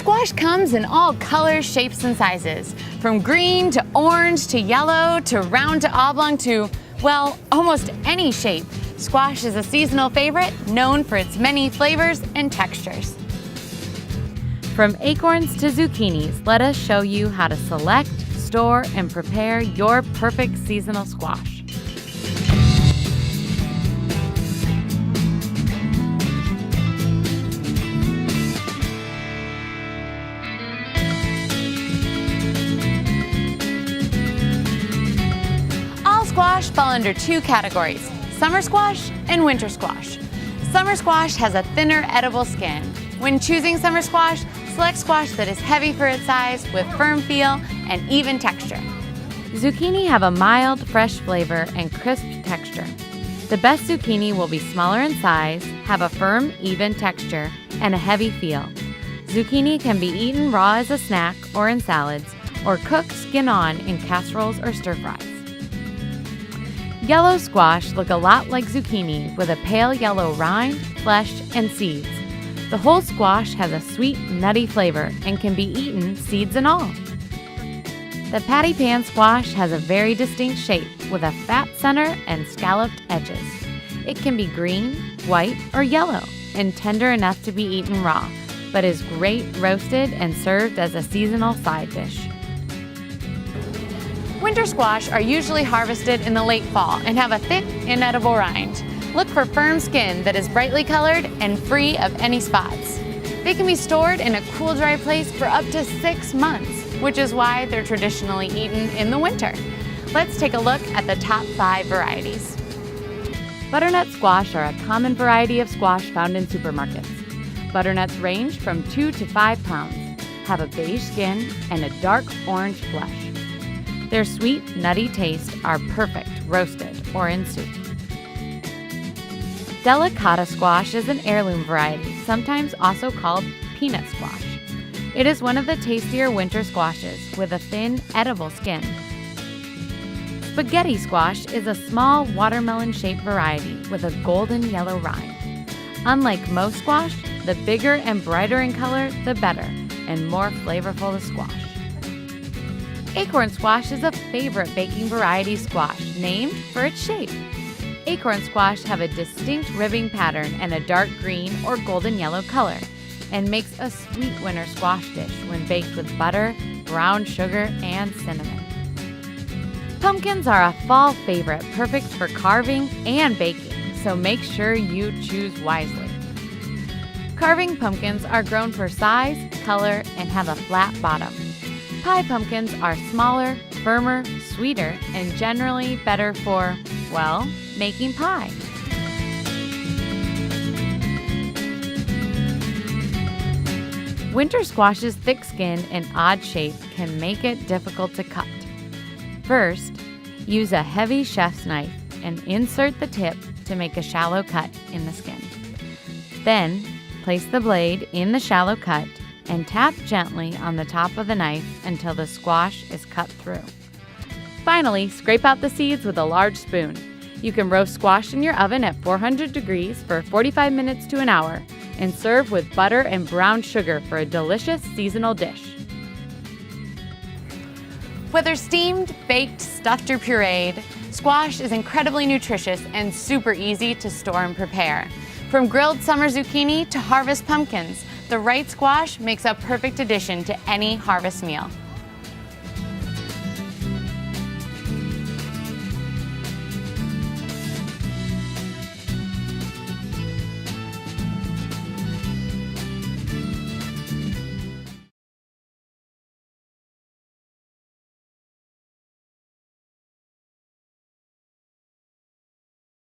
Squash comes in all colors, shapes, and sizes. From green to orange to yellow to round to oblong to, well, almost any shape. Squash is a seasonal favorite known for its many flavors and textures. From acorns to zucchinis, let us show you how to select, store, and prepare your perfect seasonal squash. Squash fall under two categories, summer squash and winter squash. Summer squash has a thinner edible skin. When choosing summer squash, select squash that is heavy for its size with firm feel and even texture. Zucchini have a mild, fresh flavor and crisp texture. The best zucchini will be smaller in size, have a firm, even texture, and a heavy feel. Zucchini can be eaten raw as a snack or in salads, or cooked skin on in casseroles or stir-fries. Yellow squash look a lot like zucchini with a pale yellow rind, flesh, and seeds. The whole squash has a sweet, nutty flavor and can be eaten seeds and all. The patty pan squash has a very distinct shape with a fat center and scalloped edges. It can be green, white, or yellow and tender enough to be eaten raw, but is great roasted and served as a seasonal side dish. Winter squash are usually harvested in the late fall and have a thick, inedible rind. Look for firm skin that is brightly colored and free of any spots. They can be stored in a cool, dry place for up to 6 months, which is why they're traditionally eaten in the winter. Let's take a look at the top 5 varieties. Butternut squash are a common variety of squash found in supermarkets. Butternuts range from 2 to 5 pounds, have a beige skin, and a dark orange flesh. Their sweet, nutty taste are perfect roasted or in soup. Delicata squash is an heirloom variety, sometimes also called peanut squash. It is one of the tastier winter squashes with a thin, edible skin. Spaghetti squash is a small watermelon-shaped variety with a golden yellow rind. Unlike most squash, the bigger and brighter in color, the better, and more flavorful the squash. Acorn squash is a favorite baking variety squash named for its shape. Acorn squash have a distinct ribbing pattern and a dark green or golden yellow color, and makes a sweet winter squash dish when baked with butter, brown sugar, and cinnamon. Pumpkins are a fall favorite, perfect for carving and baking, so make sure you choose wisely. Carving pumpkins are grown for size, color, and have a flat bottom. Pie pumpkins are smaller, firmer, sweeter, and generally better for, well, making pie. Winter squash's thick skin and odd shape can make it difficult to cut. First, use a heavy chef's knife and insert the tip to make a shallow cut in the skin. Then, place the blade in the shallow cut and tap gently on the top of the knife until the squash is cut through. Finally, scrape out the seeds with a large spoon. You can roast squash in your oven at 400 degrees for 45 minutes to an hour and serve with butter and brown sugar for a delicious seasonal dish. Whether steamed, baked, stuffed, or pureed, squash is incredibly nutritious and super easy to store and prepare. From grilled summer zucchini to harvest pumpkins, the right squash makes a perfect addition to any harvest meal.